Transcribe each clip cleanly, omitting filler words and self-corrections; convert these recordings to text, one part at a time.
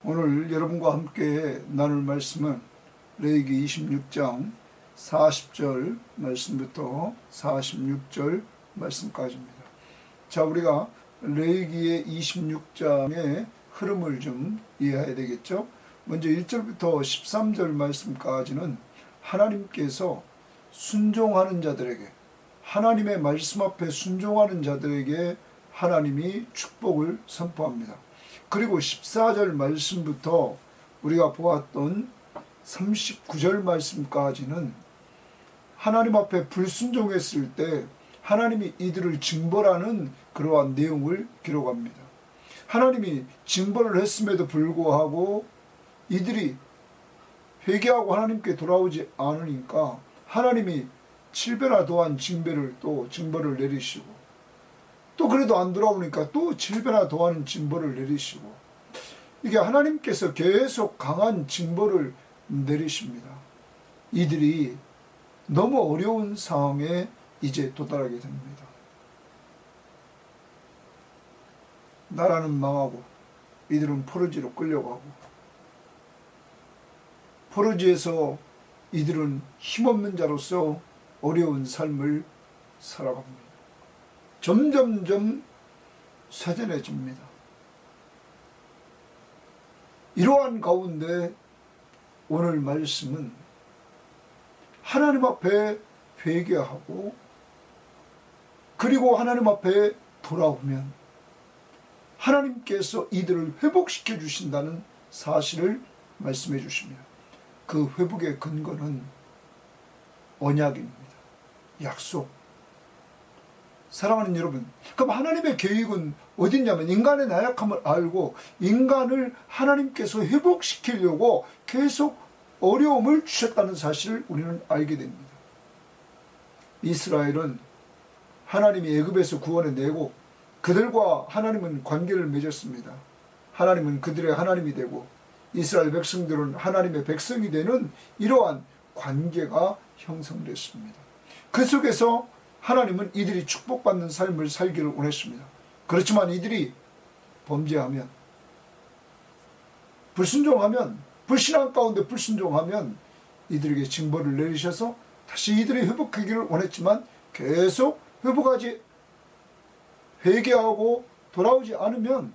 오늘 여러분과 함께 나눌 말씀은 레위기 26장 40절 말씀부터 46절 말씀까지입니다. 자, 우리가 레위기의 26장의 흐름을 좀 이해해야 되겠죠. 먼저 1절부터 13절 말씀까지는 하나님께서 순종하는 자들에게, 하나님의 말씀 앞에 순종하는 자들에게 하나님이 축복을 선포합니다. 그리고 14절 말씀부터 우리가 보았던 39절 말씀까지는 하나님 앞에 불순종했을 때 하나님이 이들을 징벌하는 그러한 내용을 기록합니다. 하나님이 징벌을 했음에도 불구하고 이들이 회개하고 하나님께 돌아오지 않으니까 하나님이 7배나 더한 징벌을 내리시고, 또 그래도 안 돌아오니까 또 7배나 더하는 징벌을 내리시고, 이게 하나님께서 계속 강한 징벌을 내리십니다. 이들이 너무 어려운 상황에 이제 도달하게 됩니다. 나라는 망하고 이들은 포로지로 끌려가고, 포로지에서 이들은 힘없는 자로서 어려운 삶을 살아갑니다. 점점점 쇠잔해집니다. 이러한 가운데 오늘 말씀은 하나님 앞에 회개하고 그리고 하나님 앞에 돌아오면 하나님께서 이들을 회복시켜 주신다는 사실을 말씀해 주십니다. 그 회복의 근거는 언약입니다. 약속. 사랑하는 여러분, 그럼 하나님의 계획은 어딨냐면 인간의 나약함을 알고 인간을 하나님께서 회복시키려고 계속 어려움을 주셨다는 사실을 우리는 알게 됩니다. 이스라엘은 하나님이 애굽에서 구원해내고 그들과 하나님은 관계를 맺었습니다. 하나님은 그들의 하나님이 되고 이스라엘 백성들은 하나님의 백성이 되는 이러한 관계가 형성됐습니다. 그 속에서 하나님은 이들이 축복받는 삶을 살기를 원했습니다. 그렇지만 이들이 범죄하면, 불순종하면, 불신앙 가운데 불순종하면 이들에게 징벌을 내리셔서 다시 이들이 회복하기를 원했지만 계속 회개하고 돌아오지 않으면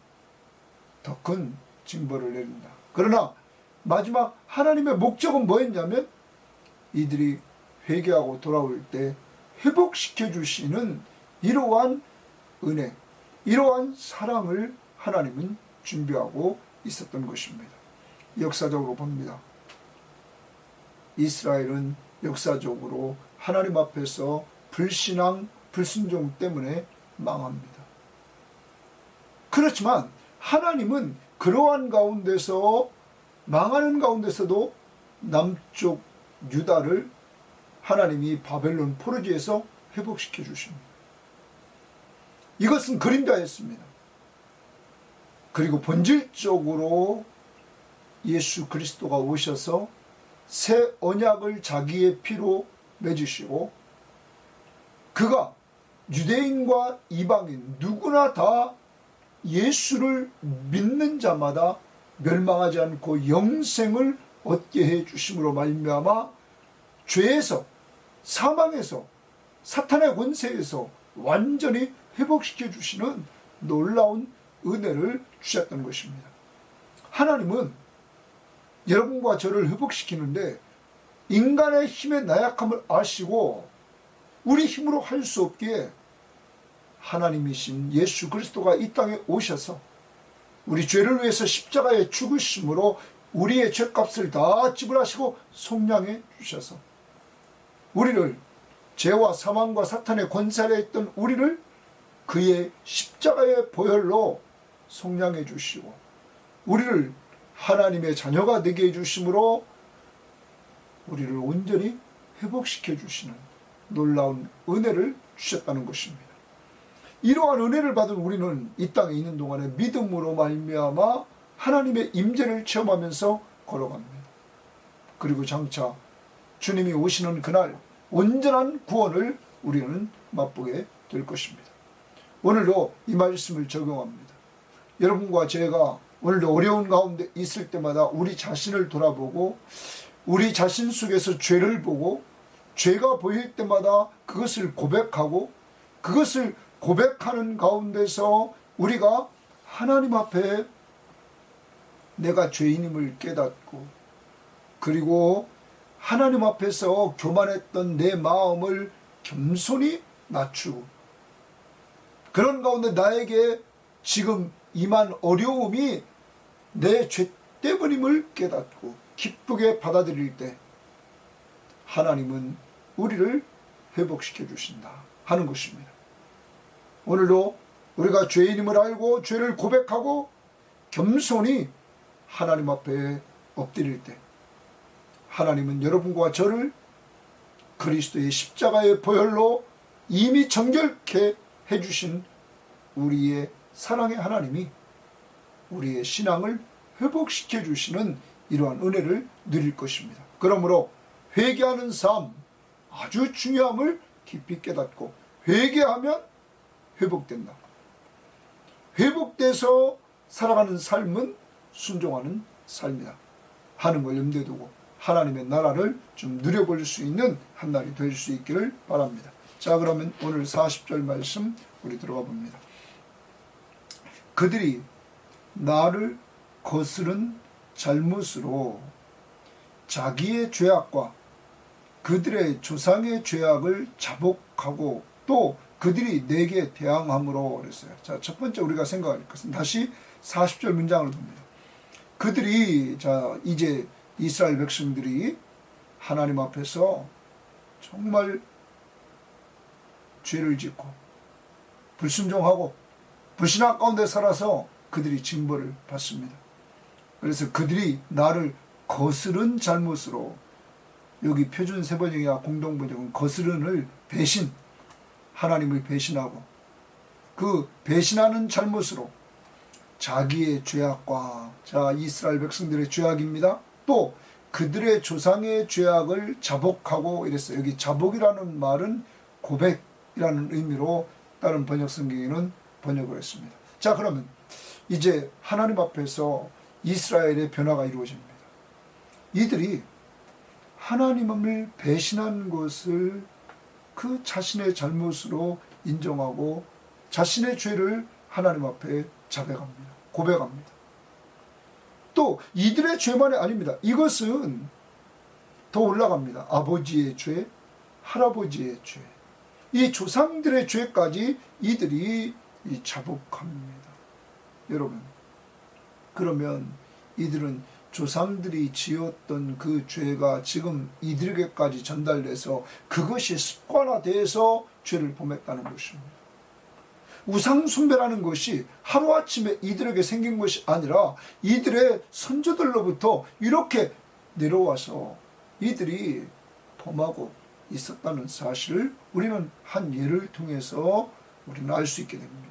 더 큰 징벌을 내린다. 그러나 마지막 하나님의 목적은 뭐였냐면 이들이 회개하고 돌아올 때 회복시켜 주시는 이러한 은혜, 이러한 사랑을 하나님은 준비하고 있었던 것입니다. 역사적으로 봅니다. 이스라엘은 역사적으로 하나님 앞에서 불신앙, 불순종 때문에 망합니다. 그렇지만 하나님은 그러한 가운데서, 망하는 가운데서도 남쪽 유다를 하나님이 바벨론 포로지에서 회복시켜 주십니다. 이것은 그림자였습니다. 그리고 본질적으로 예수 그리스도가 오셔서 새 언약을 자기의 피로 맺으시고 그가 유대인과 이방인 누구나 다 예수를 믿는 자마다 멸망하지 않고 영생을 얻게 해 주심으로 말미암아 죄에서, 사망에서, 사탄의 권세에서 완전히 회복시켜 주시는 놀라운 은혜를 주셨던 것입니다. 하나님은 여러분과 저를 회복시키는데 인간의 힘의 나약함을 아시고 우리 힘으로 할 수 없기에 하나님이신 예수 그리스도가 이 땅에 오셔서 우리 죄를 위해서 십자가에 죽으심으로 우리의 죄값을 다 지불하시고 속량해 주셔서 우리를, 죄와 사망과 사탄의 권세 아래 있던 우리를 그의 십자가의 보혈로 속량해 주시고 우리를 하나님의 자녀가 되게 해 주심으로 우리를 온전히 회복시켜 주시는 놀라운 은혜를 주셨다는 것입니다. 이러한 은혜를 받은 우리는 이 땅에 있는 동안에 믿음으로 말미암아 하나님의 임재를 체험하면서 걸어갑니다. 그리고 장차 주님이 오시는 그날 온전한 구원을 우리는 맛보게 될 것입니다. 오늘도 이 말씀을 적용합니다. 여러분과 제가 오늘도 어려운 가운데 있을 때마다 우리 자신을 돌아보고 우리 자신 속에서 죄를 보고 죄가 보일 때마다 그것을 고백하고 그것을 고백하는 가운데서 우리가 하나님 앞에 내가 죄인임을 깨닫고 그리고 하나님 앞에서 교만했던 내 마음을 겸손히 낮추고 그런 가운데 나에게 지금 임한 어려움이 내 죄 때문임을 깨닫고 기쁘게 받아들일 때 하나님은 우리를 회복시켜 주신다 하는 것입니다. 오늘도 우리가 죄인임을 알고 죄를 고백하고 겸손히 하나님 앞에 엎드릴 때 하나님은 여러분과 저를 그리스도의 십자가의 보혈로 이미 정결케 해주신 우리의 사랑의 하나님이 우리의 신앙을 회복시켜 주시는 이러한 은혜를 누릴 것입니다. 그러므로 회개하는 삶 아주 중요함을 깊이 깨닫고 회개하면 회복된다. 회복돼서 살아가는 삶은 순종하는 삶이다 하는 걸 염두에 두고 하나님의 나라를 좀 누려볼 수 있는 한 날이 될 수 있기를 바랍니다. 자, 그러면 오늘 40절 말씀 우리 들어가 봅니다. 그들이 나를 거스른 잘못으로 자기의 죄악과 그들의 조상의 죄악을 자복하고 또 그들이 내게 대항함으로 그랬어요. 자, 첫 번째 우리가 생각할 것은 다시 40절 문장을 봅니다. 그들이 이제 이스라엘 백성들이 하나님 앞에서 정말 죄를 짓고 불순종하고 불신앙 가운데 살아서 그들이 징벌을 받습니다. 그래서 그들이 나를 거스른 잘못으로 여기 표준 세번역이나 공동번역은 거스른을 배신 하나님을 배신하고 그 배신하는 잘못으로 자기의 죄악과 이스라엘 백성들의 죄악입니다. 또 그들의 조상의 죄악을 자복하고 이랬어요. 여기 자복이라는 말은 고백이라는 의미로 다른 번역 성경에는 번역을 했습니다. 자, 그러면 이제 하나님 앞에서 이스라엘의 변화가 이루어집니다. 이들이 하나님을 배신한 것을 그 자신의 잘못으로 인정하고 자신의 죄를 하나님 앞에 자백합니다. 고백합니다. 또 이들의 죄만이 아닙니다. 이것은 더 올라갑니다. 아버지의 죄, 할아버지의 죄, 이 조상들의 죄까지 이들이 자복합니다. 여러분, 그러면 이들은 조상들이 지었던 그 죄가 지금 이들에게까지 전달돼서 그것이 습관화돼서 죄를 범했다는 것입니다. 우상숭배라는 것이 하루아침에 이들에게 생긴 것이 아니라 이들의 선조들로부터 이렇게 내려와서 이들이 범하고 있었다는 사실을 우리는 한 예를 통해서 우리는 알 수 있게 됩니다.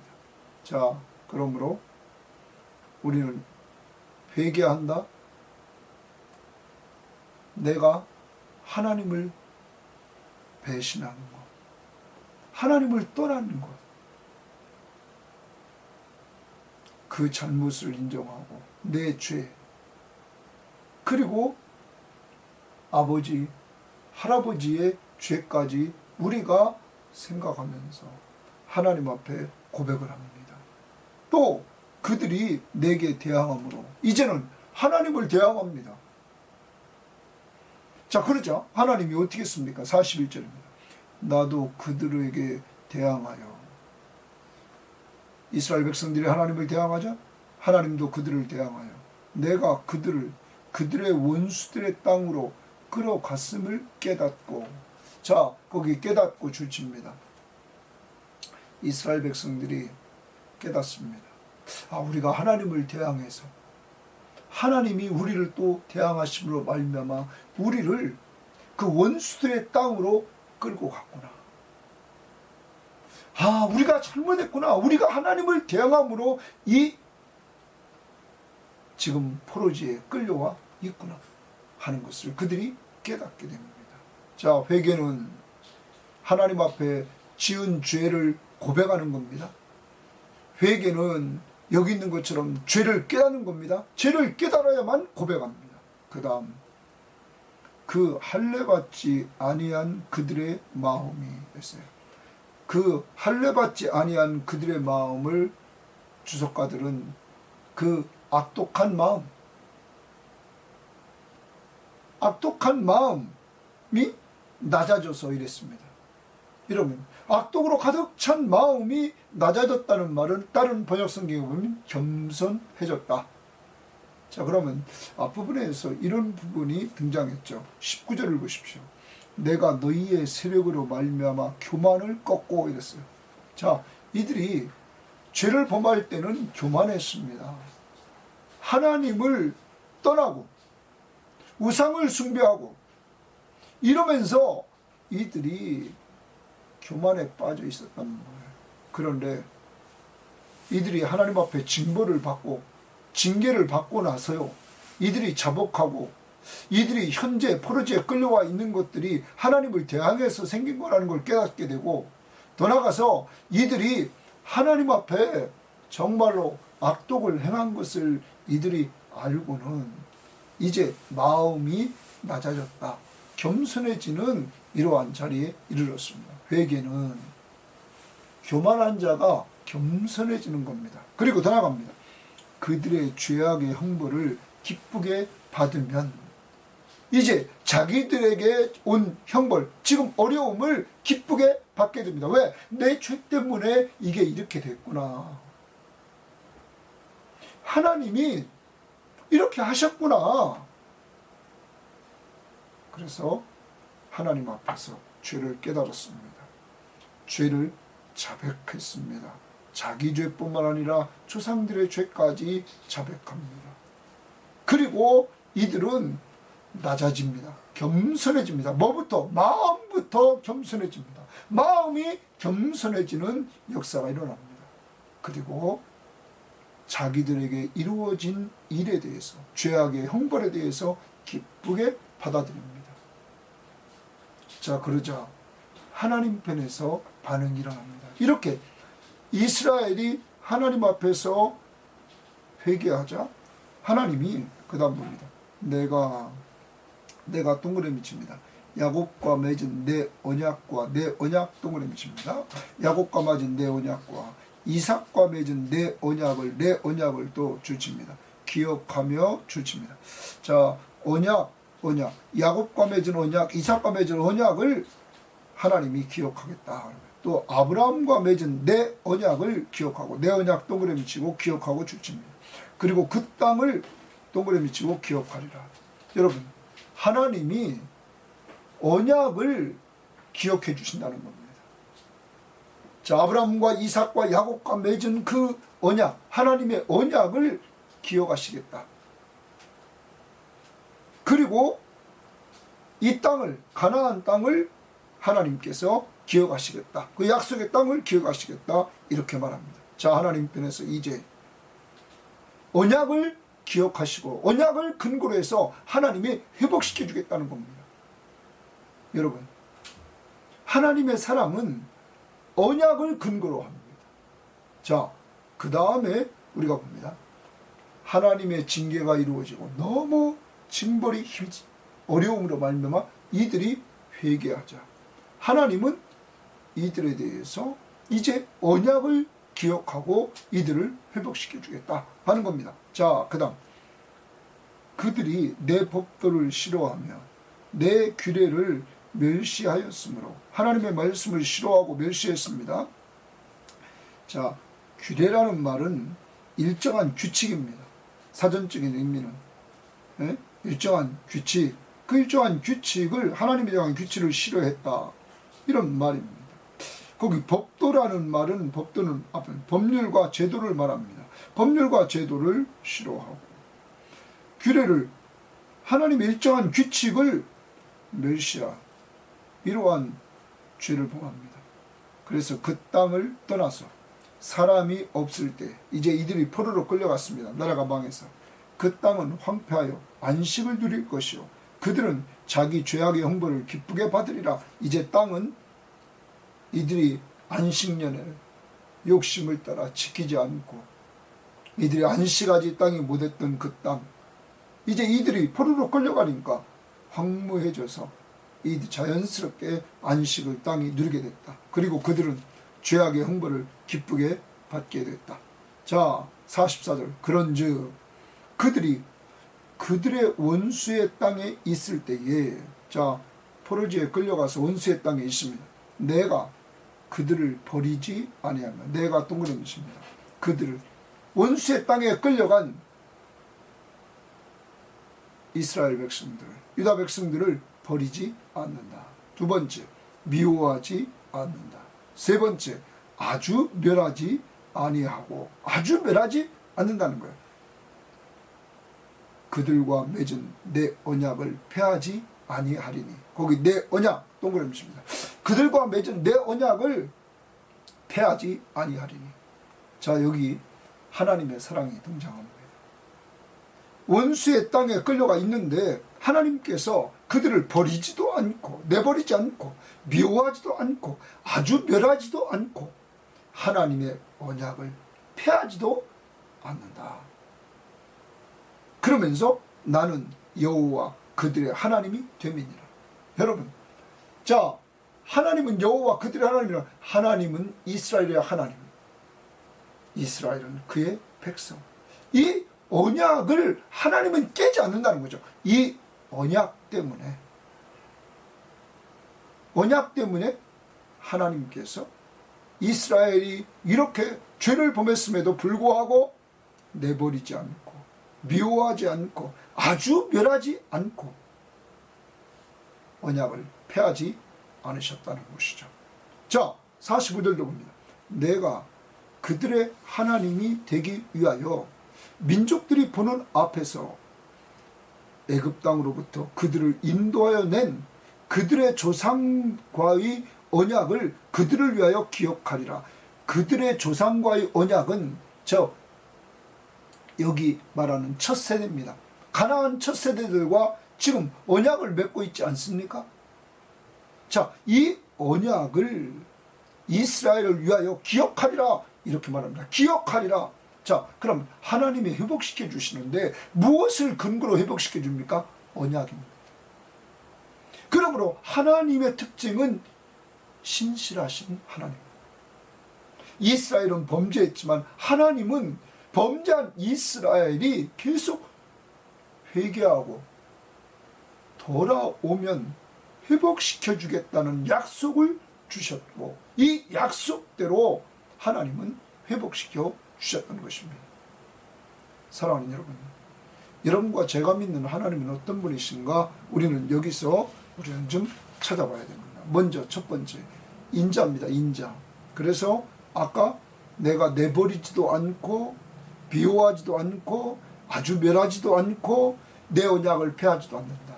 자, 그러므로 우리는 회개한다. 내가 하나님을 배신하는 것, 하나님을 떠나는 것, 그 잘못을 인정하고 내 죄, 그리고 아버지, 할아버지의 죄까지 우리가 생각하면서 하나님 앞에 고백을 합니다. 또 그들이 내게 대항함으로 이제는 하나님을 대항합니다. 자, 그러자 하나님이 어떻게 했습니까? 41절입니다. 나도 그들에게 대항하여. 이스라엘 백성들이 하나님을 대항하자 하나님도 그들을 대항하여 내가 그들의 원수들의 땅으로 끌어갔음을 깨닫고. 자, 거기 깨닫고 줄칩니다. 이스라엘 백성들이 깨닫습니다. 우리가 하나님을 대항해서 하나님이 우리를 또 대항하심으로 말미암아 우리를 그 원수들의 땅으로 끌고 갔구나. 우리가 잘못했구나. 우리가 하나님을 대항함으로 이 지금 포로지에 끌려와 있구나 하는 것을 그들이 깨닫게 됩니다. 자, 회개는 하나님 앞에 지은 죄를 고백하는 겁니다. 회개는 여기 있는 것처럼 죄를 깨닫는 겁니다. 죄를 깨달아야만 고백합니다. 그 다음 그 할례받지 아니한 그들의 마음이 있어요. 그 할례받지 아니한 그들의 마음을 주석가들은 그 악독한 마음이 낮아져서 이랬습니다. 이러면 악독으로 가득 찬 마음이 낮아졌다는 말은 다른 번역 성경에 보면 겸손해졌다. 자, 그러면 앞부분에서 이런 부분이 등장했죠. 19절을 보십시오. 내가 너희의 세력으로 말미암아 교만을 꺾고 이랬어요. 자, 이들이 죄를 범할 때는 교만했습니다. 하나님을 떠나고 우상을 숭배하고 이러면서 이들이 교만에 빠져 있었단 말이에요. 그런데 이들이 하나님 앞에 징벌을 받고 징계를 받고 나서요, 이들이 자복하고 이들이 현재 포로지에 끌려와 있는 것들이 하나님을 대항해서 생긴 거라는 걸 깨닫게 되고, 더 나아가서 이들이 하나님 앞에 정말로 악독을 행한 것을 이들이 알고는 이제 마음이 낮아졌다, 겸손해지는 이러한 자리에 이르렀습니다. 회개는 교만한 자가 겸손해지는 겁니다. 그리고 더 나아갑니다. 그들의 죄악의 형벌을 기쁘게 받으면 이제 자기들에게 온 형벌, 지금 어려움을 기쁘게 받게 됩니다. 왜? 내 죄 때문에 이게 이렇게 됐구나. 하나님이 이렇게 하셨구나. 그래서 하나님 앞에서 죄를 깨달았습니다. 죄를 자백했습니다. 자기 죄뿐만 아니라 조상들의 죄까지 자백합니다. 그리고 이들은 낮아집니다. 겸손해집니다. 뭐부터? 마음부터 겸손해집니다. 마음이 겸손해지는 역사가 일어납니다. 그리고 자기들에게 이루어진 일에 대해서, 죄악의 형벌에 대해서 기쁘게 받아들입니다. 자, 그러자 하나님 편에서 반응이 일어납니다. 이렇게 이스라엘이 하나님 앞에서 회개하자 하나님이 그 다음 봅니다. 내가 동그라미 칩니다. 야곱과 맺은 내 언약과 내 언약 동그라미 칩니다. 야곱과 맺은 내 언약과 이삭과 맺은 내 언약을 또 줄칩니다. 기억하며 줄칩니다. 자, 언약, 야곱과 맺은 언약, 이삭과 맺은 언약을 하나님이 기억하겠다. 또 아브라함과 맺은 내 언약을 기억하고, 내 언약 동그라미 치고 기억하고 줄칩니다. 그리고 그 땅을 동그라미 치고 기억하리라. 여러분, 하나님이 언약을 기억해 주신다는 겁니다. 자, 아브라함과 이삭과 야곱과 맺은 그 언약, 하나님의 언약을 기억하시겠다. 그리고 이 땅을, 가나안 땅을 하나님께서 기억하시겠다. 그 약속의 땅을 기억하시겠다. 이렇게 말합니다. 자, 하나님 편에서 이제 언약을 기억하시고 언약을 근거로 해서 하나님이 회복시켜 주겠다는 겁니다. 여러분, 하나님의 사랑은 언약을 근거로 합니다. 자, 그 다음에 우리가 봅니다. 하나님의 징계가 이루어지고 너무 징벌이 힘지 어려움으로 말미암아 이들이 회개하자. 하나님은 이들에 대해서 이제 언약을 기억하고 이들을 회복시켜 주겠다 하는 겁니다. 자, 그 다음 그들이 내 법도를 싫어하며 내 규례를 멸시하였으므로, 하나님의 말씀을 싫어하고 멸시했습니다. 자, 규례라는 말은 일정한 규칙입니다. 사전적인 의미는 일정한 규칙, 그 일정한 규칙을, 하나님에 대한 규칙을 싫어했다, 이런 말입니다. 거기 법도라는 말은, 법도는 앞에 법률과 제도를 말합니다. 법률과 제도를 싫어하고 규례를, 하나님의 일정한 규칙을 멸시하, 이러한 죄를 범합니다. 그래서 그 땅을 떠나서 사람이 없을 때, 이제 이들이 포로로 끌려갔습니다. 나라가 망해서. 그 땅은 황폐하여 안식을 누릴 것이요 그들은 자기 죄악의 형벌을 기쁘게 받으리라. 이제 땅은 이들이 안식년에 욕심을 따라 지키지 않고 이들이 안식하지 땅이 못했던 그 땅, 이제 이들이 포로로 끌려가니까 황무해져서 이들 자연스럽게 안식을 땅이 누리게 됐다. 그리고 그들은 죄악의 형벌을 기쁘게 받게 됐다. 자, 44절. 그런즉 그들이 그들의 원수의 땅에 있을 때에, 자, 포로지에 끌려가서 원수의 땅에 있습니다. 내가 그들을 버리지 아니하며, 내가 동그라미 있습니다. 그들을 원수의 땅에 끌려간 이스라엘 백성들, 유다 백성들을 버리지 않는다. 두 번째, 미워하지 않는다. 세 번째, 아주 멸하지 아니하고, 아주 멸하지 않는다는 거예요. 그들과 맺은 내 언약을 폐하지 아니하리니. 거기 내 언약 동그라미 칩니다. 그들과 맺은 내 언약을 폐하지 아니하리니. 자, 여기 하나님의 사랑이 등장합니다. 원수의 땅에 끌려가 있는데 하나님께서 그들을 버리지도 않고, 내버리지 않고, 미워하지도 않고, 아주 멸하지도 않고, 하나님의 언약을 폐하지도 않는다. 그러면서 나는 여호와 그들의 하나님이 됨이니라. 여러분, 자, 하나님은 여호와 그들의 하나님이라. 하나님은 이스라엘의 하나님, 이스라엘은 그의 백성. 이 언약을 하나님은 깨지 않는다는 거죠. 이 언약 때문에 하나님께서 이스라엘이 이렇게 죄를 범했음에도 불구하고 내버리지 않고, 미워하지 않고, 아주 멸하지 않고 언약을 폐하지 않으셨다는 것이죠. 자, 45절도 봅니다. 내가 그들의 하나님이 되기 위하여 민족들이 보는 앞에서 애굽 땅으로부터 그들을 인도하여 낸 그들의 조상과의 언약을 그들을 위하여 기억하리라. 그들의 조상과의 언약은 여기 말하는 첫 세대입니다. 가나안 첫 세대들과 지금 언약을 맺고 있지 않습니까? 자, 이 언약을 이스라엘을 위하여 기억하리라, 이렇게 말합니다. 기억하리라. 자, 그럼 하나님이 회복시켜 주시는데 무엇을 근거로 회복시켜 줍니까? 언약입니다. 그러므로 하나님의 특징은 신실하신 하나님. 이스라엘은 범죄했지만 하나님은 범죄한 이스라엘이 계속 회개하고 돌아오면 회복시켜 주겠다는 약속을 주셨고, 이 약속대로 하나님은 회복시켜 주셨던 것입니다. 사랑하는 여러분, 여러분과 제가 믿는 하나님은 어떤 분이신가? 우리는 여기서 우리는 좀 찾아봐야 됩니다. 먼저 첫 번째, 인자입니다. 인자. 그래서 아까 내가 내버리지도 않고, 비호하지도 않고, 아주 멸하지도 않고, 내 언약을 폐하지도 않는다.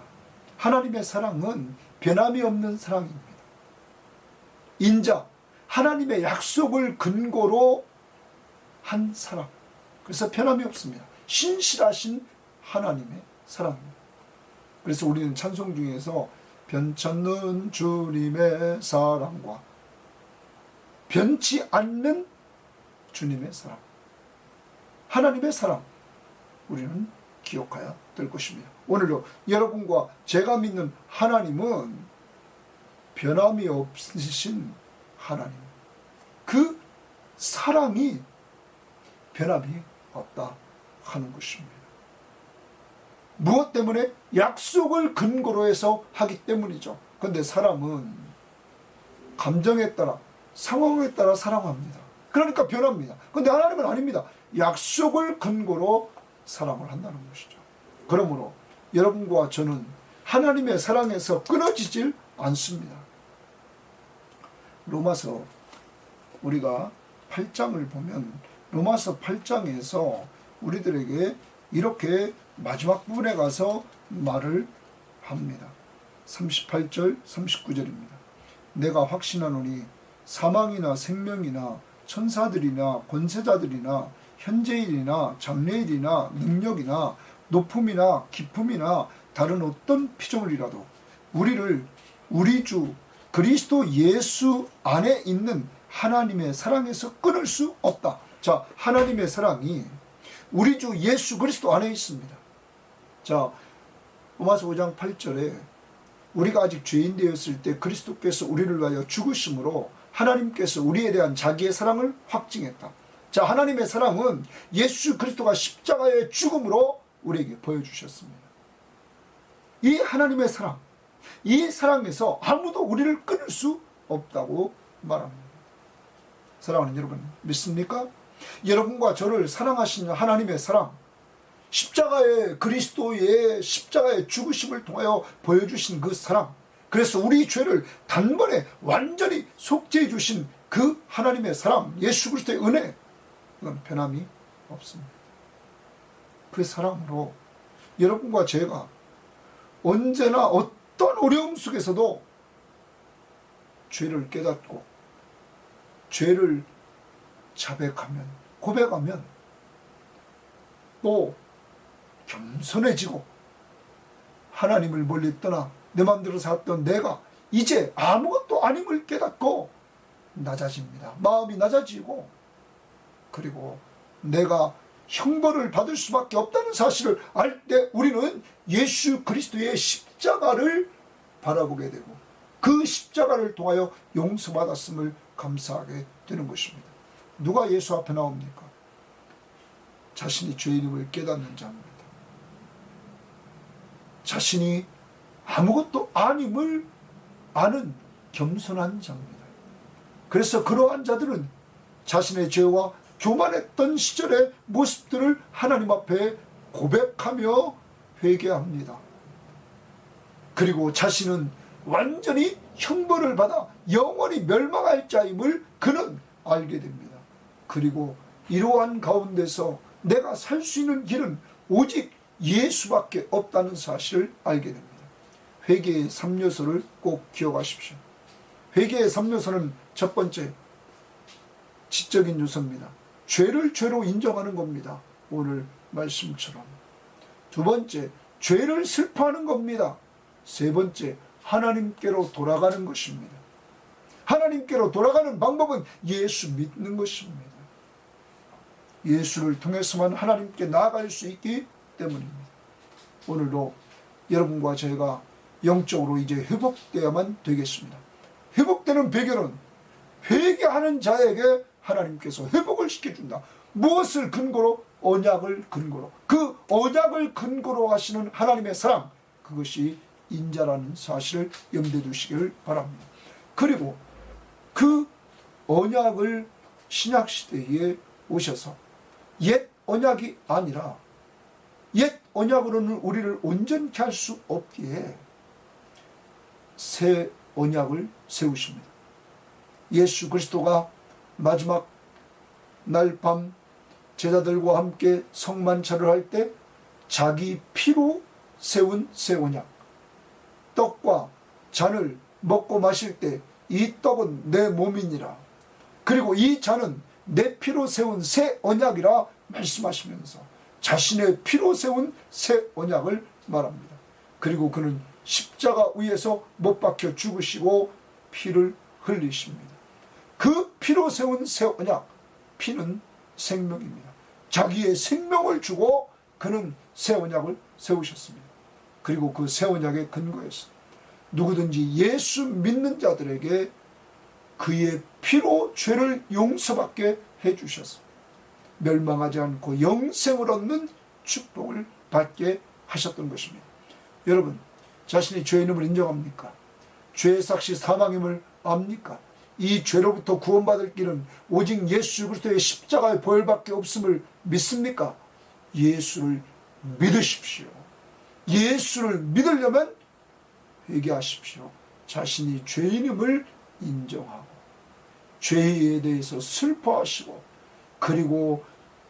하나님의 사랑은 변함이 없는 사랑입니다. 인자, 하나님의 약속을 근거로 한 사랑. 그래서 변함이 없습니다. 신실하신 하나님의 사랑입니다. 그래서 우리는 찬송 중에서 변찮는 주님의 사랑과 변치 않는 주님의 사랑, 하나님의 사랑, 우리는 기억해야 될 것입니다. 오늘도 여러분과 제가 믿는 하나님은 변함이 없으신 하나님, 그 사랑이 변함이 없다 하는 것입니다. 무엇 때문에? 약속을 근거로 해서 하기 때문이죠. 그런데 사람은 감정에 따라, 상황에 따라 사랑합니다. 그러니까 변합니다. 그런데 하나님은 아닙니다. 약속을 근거로 사랑을 한다는 것이죠. 그러므로 여러분과 저는 하나님의 사랑에서 끊어지질 않습니다. 로마서 우리가 8장을 보면 로마서 8장에서 우리들에게 이렇게 마지막 부분에 가서 말을 합니다. 38절 39절입니다. 내가 확신하노니 사망이나 생명이나 천사들이나 권세자들이나 현재일이나 장래일이나 능력이나 높음이나 깊음이나 다른 어떤 피조물이라도 우리를 우리 주 그리스도 예수 안에 있는 하나님의 사랑에서 끊을 수 없다. 자, 하나님의 사랑이 우리 주 예수 그리스도 안에 있습니다. 자, 로마서 5장 8절에 우리가 아직 죄인 되었을 때 그리스도께서 우리를 위하여 죽으심으로 하나님께서 우리에 대한 자기의 사랑을 확증했다. 자, 하나님의 사랑은 예수 그리스도가 십자가의 죽음으로 우리에게 보여주셨습니다. 이 하나님의 사랑, 이 사랑에서 아무도 우리를 끊을 수 없다고 말합니다. 사랑하는 여러분, 믿습니까? 여러분과 저를 사랑하시는 하나님의 사랑, 십자가의 그리스도의 십자가의 죽으심을 통하여 보여주신 그 사랑, 그래서 우리 죄를 단번에 완전히 속죄해 주신 그 하나님의 사랑, 예수 그리스도의 은혜, 그건 변함이 없습니다. 그 사랑으로 여러분과 제가 언제나 어떤 어려움 속에서도 죄를 깨닫고 죄를 자백하면, 고백하면 또 겸손해지고 하나님을 멀리 떠나 내 마음대로 살았던 내가 이제 아무것도 아님을 깨닫고 낮아집니다. 마음이 낮아지고, 그리고 내가 형벌을 받을 수밖에 없다는 사실을 알 때 우리는 예수 그리스도의 십자가를 바라보게 되고 그 십자가를 통하여 용서받았음을 감사하게 되는 것입니다. 누가 예수 앞에 나옵니까? 자신이 죄인임을 깨닫는 자입니다. 자신이 아무것도 아님을 아는 겸손한 자입니다. 그래서 그러한 자들은 자신의 죄와 교만했던 시절의 모습들을 하나님 앞에 고백하며 회개합니다. 그리고 자신은 완전히 형벌을 받아 영원히 멸망할 자임을 그는 알게 됩니다. 그리고 이러한 가운데서 내가 살 수 있는 길은 오직 예수밖에 없다는 사실을 알게 됩니다. 회개의 3요소를 꼭 기억하십시오. 회개의 3요소는 첫 번째, 지적인 요소입니다. 죄를 죄로 인정하는 겁니다. 오늘 말씀처럼. 두 번째, 죄를 슬퍼하는 겁니다. 세 번째, 하나님께로 돌아가는 것입니다. 하나님께로 돌아가는 방법은 예수 믿는 것입니다. 예수를 통해서만 하나님께 나아갈 수 있기 때문입니다. 오늘도 여러분과 저희가 영적으로 이제 회복되어야만 되겠습니다. 회복되는 배경은 회개하는 자에게 하나님께서 회복을 시켜준다. 무엇을 근거로? 언약을 근거로. 그 언약을 근거로 하시는 하나님의 사랑, 그것이 인자라는 사실을 염두에 두시기를 바랍니다. 그리고 그 언약을 신약시대에 오셔서 옛 언약이 아니라, 옛 언약으로는 우리를 온전케 할 수 없기에 새 언약을 세우십니다. 예수 그리스도가 마지막 날 밤 제자들과 함께 성만찬을 할 때 자기 피로 세운 새 언약, 떡과 잔을 먹고 마실 때 이 떡은 내 몸이니라, 그리고 이 잔은 내 피로 세운 새 언약이라 말씀하시면서 자신의 피로 세운 새 언약을 말합니다. 그리고 그는 십자가 위에서 못 박혀 죽으시고 피를 흘리십니다. 그 피로 세운 새 언약, 피는 생명입니다. 자기의 생명을 주고 그는 새 언약을 세우셨습니다. 그리고 그 새 언약의 근거에서 누구든지 예수 믿는 자들에게 그의 피로 죄를 용서받게 해주셔서 멸망하지 않고 영생을 얻는 축복을 받게 하셨던 것입니다. 여러분, 자신이 죄인임을 인정합니까? 죄의 삭시 사망임을 압니까? 이 죄로부터 구원받을 길은 오직 예수 그리스도의 십자가의 보혈밖에 없음을 믿습니까? 예수를 믿으십시오. 예수를 믿으려면 회개하십시오. 자신이 죄인임을 인정하고 죄에 대해서 슬퍼하시고, 그리고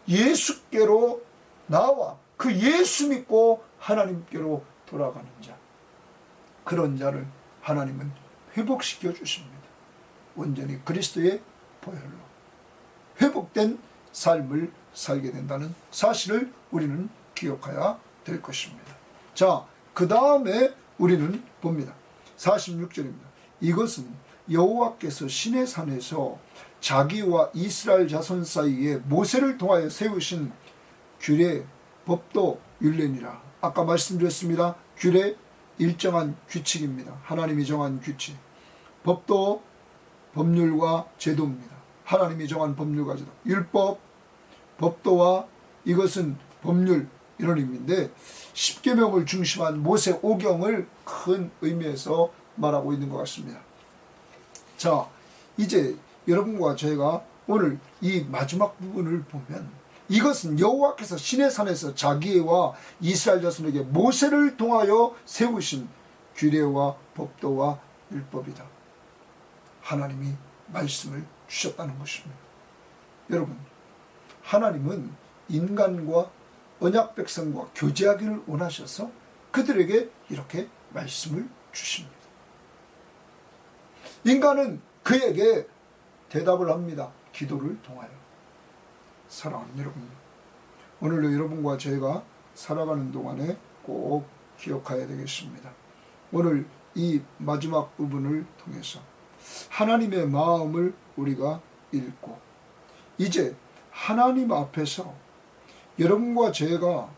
예수께로 나와 그 예수 믿고 하나님께로 돌아가는 자, 그런 자를 하나님은 회복시켜 주십니다. 온전히 그리스도의 보혈로 회복된 삶을 살게 된다는 사실을 우리는 기억해야 될 것입니다. 자, 그 다음에 우리는 봅니다. 46절입니다. 이것은 여호와께서 시내 산에서 자기와 이스라엘 자손 사이에 모세를 통하여 세우신 규례, 법도, 율례니라. 아까 말씀드렸습니다. 규례, 일정한 규칙입니다. 하나님이 정한 규칙. 법도 법률과 제도입니다. 하나님이 정한 법률과 제도. 율법, 법도와 이것은 법률, 이런 의미인데 십계명을 중심한 모세 오경을 큰 의미에서 말하고 있는 것 같습니다. 자, 이제 여러분과 제가 오늘 이 마지막 부분을 보면 이것은 여호와께서 시내산에서 자기와 이스라엘 자손에게 모세를 통하여 세우신 규례와 법도와 율법이다. 하나님이 말씀을 주셨다는 것입니다. 여러분, 하나님은 인간과 언약 백성과 교제하기를 원하셔서 그들에게 이렇게 말씀을 주십니다. 인간은 그에게 대답을 합니다. 기도를 통하여. 사랑하는 여러분, 오늘도 여러분과 제가 살아가는 동안에 꼭 기억해야 되겠습니다. 오늘 이 마지막 부분을 통해서 하나님의 마음을 우리가 읽고 이제 하나님 앞에서 여러분과 제가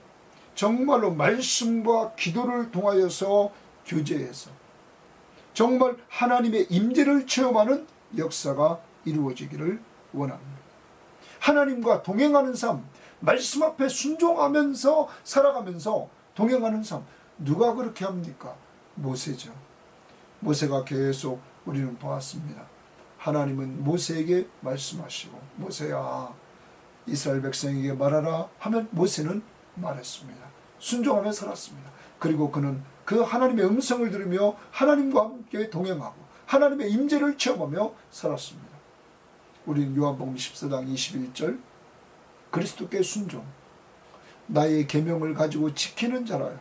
정말로 말씀과 기도를 통하여서 교제해서 정말 하나님의 임재를 체험하는 역사가 이루어지기를 원합니다. 하나님과 동행하는 삶, 말씀 앞에 순종하면서 살아가면서 동행하는 삶, 누가 그렇게 합니까? 모세죠. 모세가 계속 우리는 보았습니다. 하나님은 모세에게 말씀하시고 모세야 이스라엘 백성에게 말하라 하면 모세는 말했습니다. 순종하며 살았습니다. 그리고 그는 그 하나님의 음성을 들으며 하나님과 함께 동행하고 하나님의 임재를 체험하며 살았습니다. 우리는 요한복음 14장 21절 그리스도께 순종 나의 계명을 가지고 지키는 자라야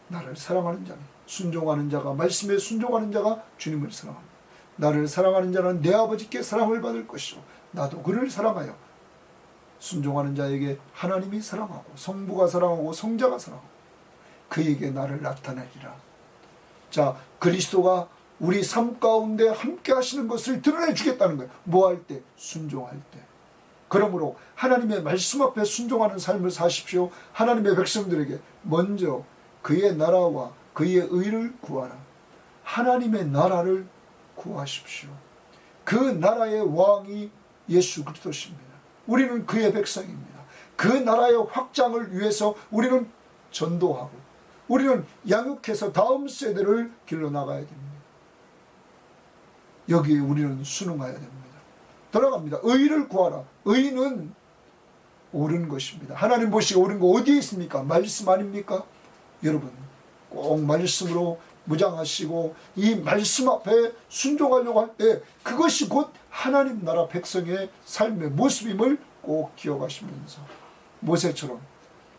나를 사랑하는 자니 순종하는 자가 말씀에 순종하는 자가 주님을 사랑합니다. 나를 사랑하는 자는 내 아버지께 사랑을 받을 것이요 나도 그를 사랑하여 순종하는 자에게 하나님이 사랑하고 성부가 사랑하고 성자가 사랑하고 그에게 나를 나타내리라. 자, 그리스도가 우리 삶 가운데 함께 하시는 것을 드러내 주겠다는 거예요. 뭐 할 때? 순종할 때. 그러므로 하나님의 말씀 앞에 순종하는 삶을 사십시오. 하나님의 백성들에게 먼저 그의 나라와 그의 의를 구하라. 하나님의 나라를 구하십시오. 그 나라의 왕이 예수 그리스도십니다. 우리는 그의 백성입니다. 그 나라의 확장을 위해서 우리는 전도하고 우리는 양육해서 다음 세대를 길러나가야 됩니다. 여기에 우리는 순응해야 됩니다. 돌아갑니다. 의를 구하라. 의는 옳은 것입니다. 하나님 보시기에 옳은 거 어디에 있습니까? 말씀 아닙니까? 여러분 꼭 말씀으로 무장하시고 이 말씀 앞에 순종하려고 할 때 그것이 곧 하나님 나라 백성의 삶의 모습임을 꼭 기억하시면서 모세처럼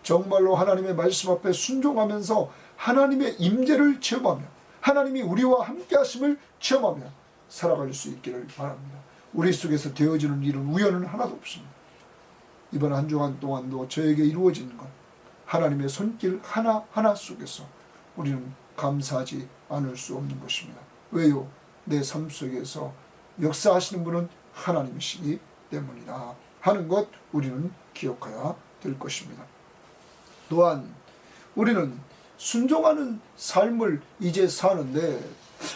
정말로 하나님의 말씀 앞에 순종하면서 하나님의 임재를 체험하며 하나님이 우리와 함께 하심을 체험하며 살아갈 수 있기를 바랍니다. 우리 속에서 되어지는 일은 우연은 하나도 없습니다. 이번 한 주간 동안도 저에게 이루어진 것 하나님의 손길 하나하나 속에서 우리는 감사하지 않을 수 없는 것입니다. 왜요? 내 삶 속에서 역사하시는 분은 하나님이시기 때문이다 하는 것 우리는 기억해야 될 것입니다. 또한 우리는 순종하는 삶을 이제 사는데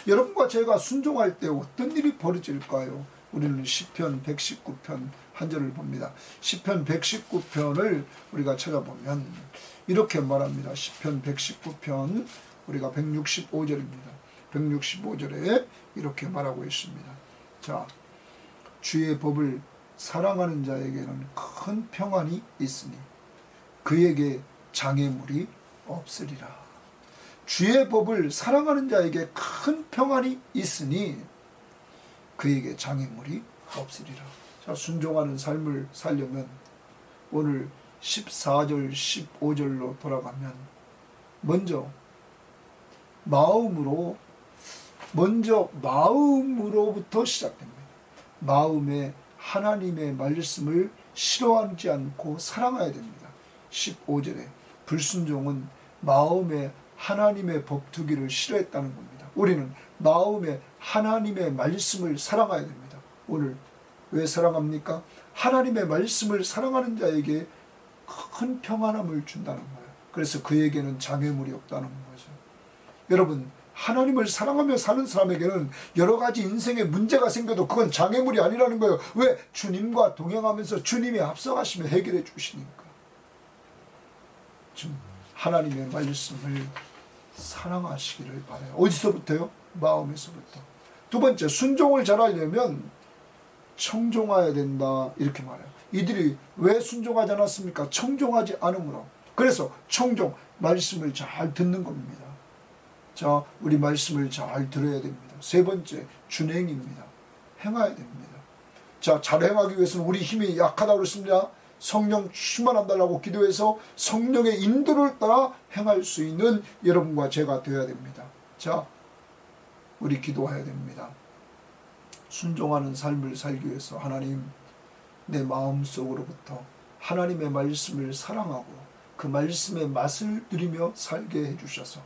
여러분과 제가 순종할 때 어떤 일이 벌어질까요? 우리는 시편 119편 한 절을 봅니다. 시편 119편을 우리가 찾아보면 이렇게 말합니다. 시편 119편 우리가 165절입니다. 165절에 이렇게 말하고 있습니다. 자, 주의 법을 사랑하는 자에게는 큰 평안이 있으니 그에게 장애물이 없으리라. 주의 법을 사랑하는 자에게 큰 평안이 있으니 그에게 장애물이 없으리라. 자, 순종하는 삶을 살려면 오늘 14절 15절로 돌아가면 먼저 마음으로부터 시작됩니다. 마음에 하나님의 말씀을 싫어하지 않고 사랑해야 됩니다. 15절에 불순종은 마음에 하나님의 법 두기를 싫어했다는 겁니다. 우리는 마음에 하나님의 말씀을 사랑해야 됩니다. 오늘 왜 사랑합니까? 하나님의 말씀을 사랑하는 자에게 큰 평안함을 준다는 거예요. 그래서 그에게는 장애물이 없다는 거죠. 여러분, 하나님을 사랑하며 사는 사람에게는 여러 가지 인생에 문제가 생겨도 그건 장애물이 아니라는 거예요. 왜? 주님과 동행하면서 주님이 앞서가시며 해결해 주시니까. 좀 하나님의 말씀을 사랑하시기를 바라요. 어디서부터요? 마음에서부터. 두 번째, 순종을 잘하려면 청종해야 된다, 이렇게 말해요. 이들이 왜 순종하지 않았습니까? 청종하지 않으므로. 그래서 청종, 말씀을 잘 듣는 겁니다. 자, 우리 말씀을 잘 들어야 됩니다. 세 번째, 준행입니다. 행해야 됩니다. 자, 잘 행하기 위해서는 우리 힘이 약하다고 그랬습니다. 성령 충만함달라고 기도해서 성령의 인도를 따라 행할 수 있는 여러분과 제가 되어야 됩니다. 자, 우리 기도해야 됩니다. 순종하는 삶을 살기 위해서 하나님, 내 마음속으로부터 하나님의 말씀을 사랑하고 그 말씀의 맛을 누리며 살게 해주셔서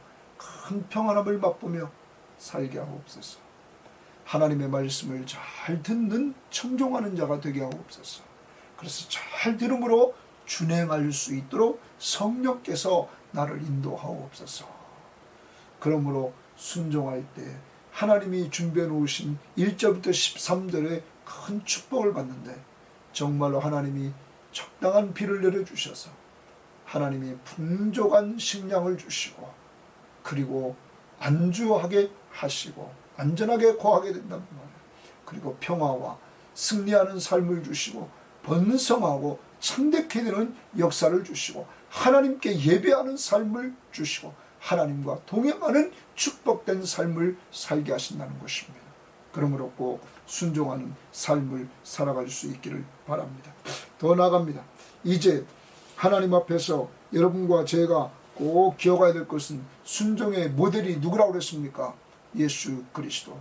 큰 평안함을 맛보며 살게 하옵소서. 하나님의 말씀을 잘 듣는 청종하는 자가 되게 하옵소서. 그래서 잘 들음으로 준행할 수 있도록 성령께서 나를 인도하옵소서. 그러므로 순종할 때 하나님이 준비해 놓으신 1절부터 13절의 큰 축복을 받는데, 정말로 하나님이 적당한 비를 내려주셔서 하나님이 풍족한 식량을 주시고, 그리고 안주하게 하시고 안전하게 거하게 된다는 말이에요. 그리고 평화와 승리하는 삶을 주시고 번성하고 창대케 되는 역사를 주시고 하나님께 예배하는 삶을 주시고 하나님과 동행하는 축복된 삶을 살게 하신다는 것입니다. 그러므로 꼭 순종하는 삶을 살아갈 수 있기를 바랍니다. 더 나아갑니다. 이제 하나님 앞에서 여러분과 제가 꼭 기억해야 될 것은 순종의 모델이 누구라고 그랬습니까? 예수 그리스도.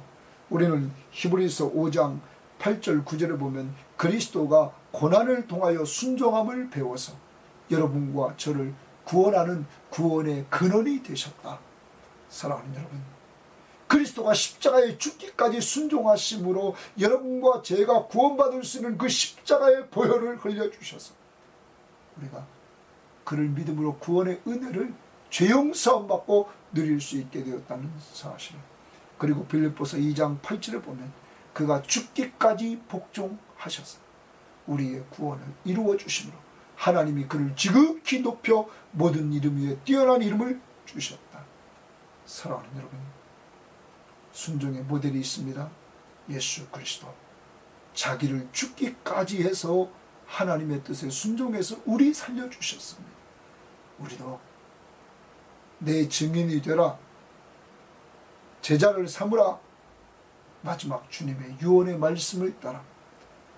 우리는 히브리서 5장 8절 9절에 보면 그리스도가 고난을 통하여 순종함을 배워서 여러분과 저를 구원하는 구원의 근원이 되셨다. 사랑하는 여러분, 그리스도가 십자가에 죽기까지 순종하심으로 여러분과 제가 구원받을 수 있는 그 십자가의 보혈을 흘려주셔서 우리가 그를 믿음으로 구원의 은혜를 죄용서함 받고 누릴 수 있게 되었다는 사실. 그리고 빌립보서 2장 8절에 보면 그가 죽기까지 복종하셔서 우리의 구원을 이루어 주심으로 하나님이 그를 지극히 높여 모든 이름 위에 뛰어난 이름을 주셨다. 사랑하는 여러분, 순종의 모델이 있습니다. 예수 그리스도. 자기를 죽기까지 해서 하나님의 뜻에 순종해서 우리 살려주셨습니다. 우리도 내 증인이 되라, 제자를 삼으라, 마지막 주님의 유언의 말씀을 따라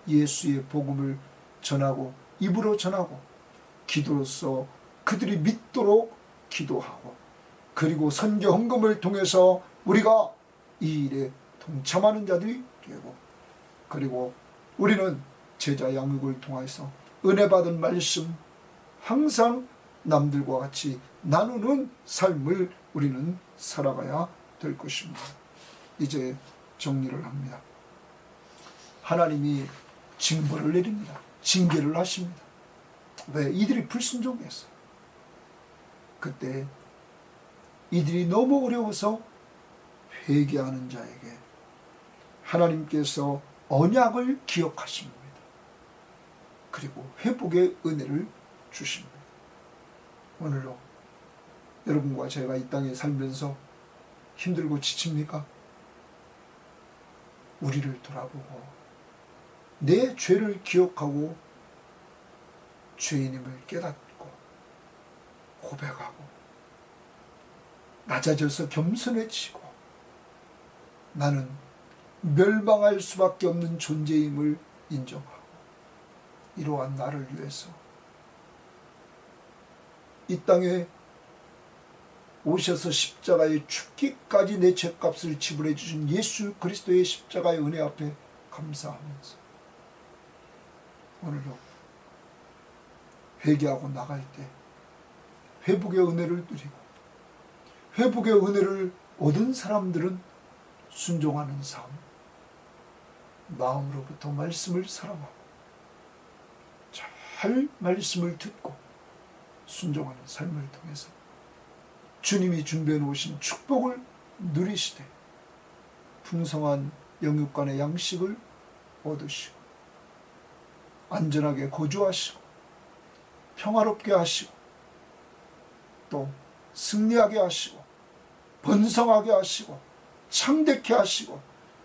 예수의 복음을 전하고 입으로 전하고 기도로서 그들이 믿도록 기도하고, 그리고 선교 헌금을 통해서 우리가 이 일에 동참하는 자들이 되고, 그리고 우리는 제자 양육을 통해서 은혜 받은 말씀 항상 남들과 같이 나누는 삶을 우리는 살아가야 될 것입니다. 이제 정리를 합니다. 하나님이 징벌을 내립니다. 징계를 하십니다. 왜? 이들이 불순종했어요. 그때 이들이 너무 어려워서 회개하는 자에게 하나님께서 언약을 기억하십니다. 그리고 회복의 은혜를 주십니다. 오늘도 여러분과 제가 이 땅에 살면서 힘들고 지칩니까? 우리를 돌아보고 내 죄를 기억하고 죄인임을 깨닫고 고백하고 낮아져서 겸손해지고 나는 멸망할 수밖에 없는 존재임을 인정하고 이러한 나를 위해서 이 땅에 오셔서 십자가에 죽기까지 내 죄값을 지불해 주신 예수 그리스도의 십자가의 은혜 앞에 감사하면서 오늘도 회개하고 나갈 때 회복의 은혜를 누리고 회복의 은혜를 얻은 사람들은 순종하는 삶, 마음으로부터 말씀을 사랑하고 잘 말씀을 듣고 순종하는 삶을 통해서 주님이 준비해 놓으신 축복을 누리시되 풍성한 영육간의 양식을 얻으시고 안전하게 거주하시고 평화롭게 하시고 또 승리하게 하시고 번성하게 하시고 창대케 하시고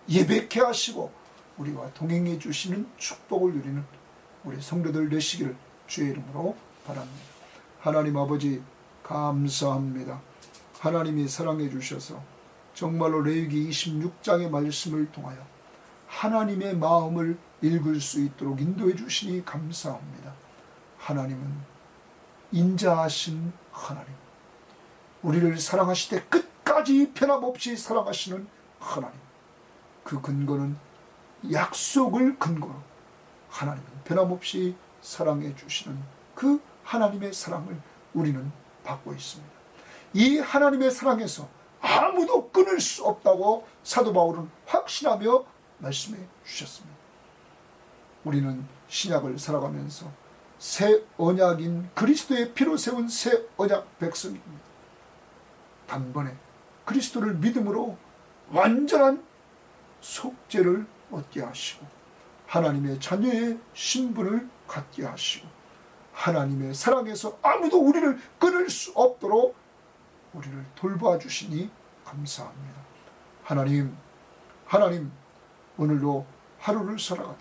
예배케 하시고 우리와 동행해 주시는 축복을 누리는 우리 성도들 되시기를 주의 이름으로 바랍니다. 하나님 아버지 감사합니다. 하나님이 사랑해 주셔서 정말로 레위기 26장의 말씀을 통하여 하나님의 마음을 읽을 수 있도록 인도해 주시니 감사합니다. 하나님은 인자하신 하나님, 우리를 사랑하시되 끝까지 변함없이 사랑하시는 하나님, 그 근거는 약속을 근거로 하나님은 변함없이 사랑해 주시는 그 하나님의 사랑을 우리는 받고 있습니다. 이 하나님의 사랑에서 아무도 끊을 수 없다고 사도 바울은 확신하며 말씀해 주셨습니다. 우리는 신약을 살아가면서 새 언약인 그리스도의 피로 세운 새 언약 백성입니다. 단번에 그리스도를 믿음으로 완전한 속죄를 얻게 하시고 하나님의 자녀의 신분을 갖게 하시고 하나님의 사랑에서 아무도 우리를 끊을 수 없도록 우리를 돌봐주시니 감사합니다. 하나님 오늘도 하루를 살아가되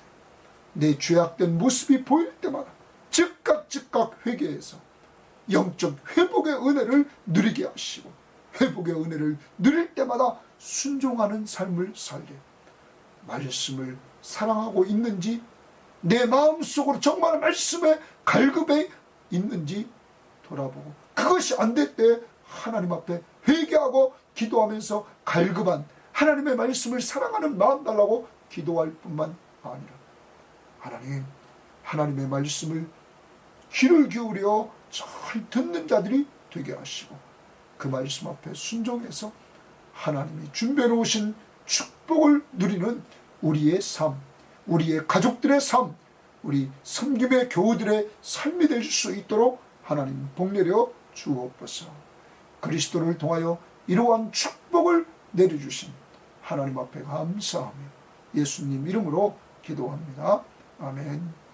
내 죄악된 모습이 보일 때마다 즉각 회개해서 영적 회복의 은혜를 누리게 하시고 회복의 은혜를 누릴 때마다 순종하는 삶을 살게 말씀을 사랑하고 있는지 내 마음속으로 정말 말씀의 갈급에 있는지 돌아보고 그것이 안 될 때 하나님 앞에 회개하고 기도하면서 갈급한 하나님의 말씀을 사랑하는 마음 달라고 기도할 뿐만 아니라 하나님의 말씀을 귀를 기울여 잘 듣는 자들이 되게 하시고 그 말씀 앞에 순종해서 하나님이 준비해 놓으신 축복을 누리는 우리의 삶, 우리의 가족들의 삶, 우리 섬김의 교우들의 삶이 될 수 있도록 하나님 복내려 주옵소서. 그리스도를 통하여 이러한 축복을 내려주신 하나님 앞에 감사하며 예수님 이름으로 기도합니다. 아멘.